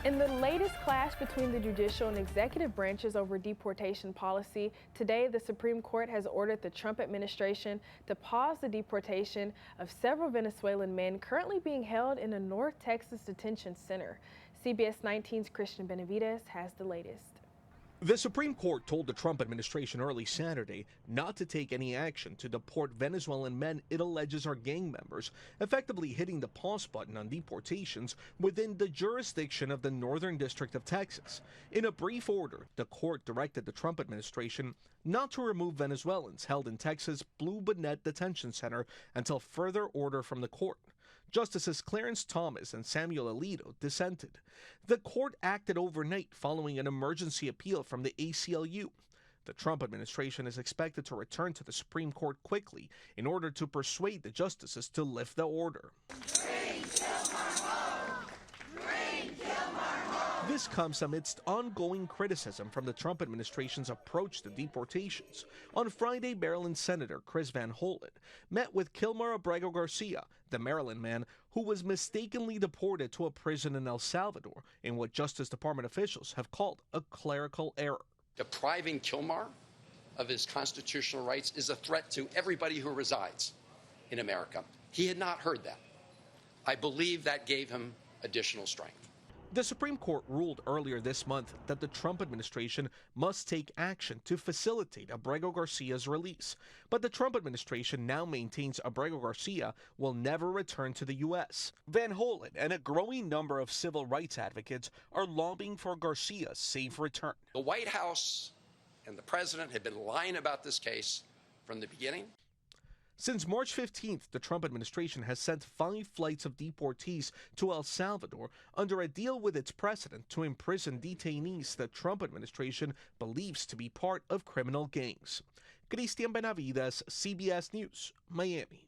In the latest clash between the judicial and executive branches over deportation policy, today the Supreme Court has ordered the Trump administration to pause the deportation of several Venezuelan men currently being held in a North Texas detention center. CBS 19's Christian Benavides has the latest. The Supreme Court told the Trump administration early Saturday not to take any action to deport Venezuelan men it alleges are gang members, effectively hitting the pause button on deportations within the jurisdiction of the Northern District of Texas. In a brief order, the court directed the Trump administration not to remove Venezuelans held in Texas' Blue Bonnet Detention Center until further order from the court. Justices Clarence Thomas and Samuel Alito dissented. The court acted overnight following an emergency appeal from the ACLU. The Trump administration is expected to return to the Supreme Court quickly in order to persuade the justices to lift the order. This comes amidst ongoing criticism from the Trump administration's approach to deportations. On Friday, Maryland Senator Chris Van Hollen met with Kilmar Abrego Garcia, the Maryland man who was mistakenly deported to a prison in El Salvador in what Justice Department officials have called a clerical error. Depriving Kilmar of his constitutional rights is a threat to everybody who resides in America. He had not heard that. I believe that gave him additional strength. The Supreme Court ruled earlier this month that the Trump administration must take action to facilitate Abrego Garcia's release. But the Trump administration now maintains Abrego Garcia will never return to the U.S. Van Hollen and a growing number of civil rights advocates are lobbying for Garcia's safe return. The White House and the president have been lying about this case from the beginning. Since March 15th, the Trump administration has sent 5 flights of deportees to El Salvador under a deal with its president to imprison detainees the Trump administration believes to be part of criminal gangs. Christian Benavides, CBS News, Miami.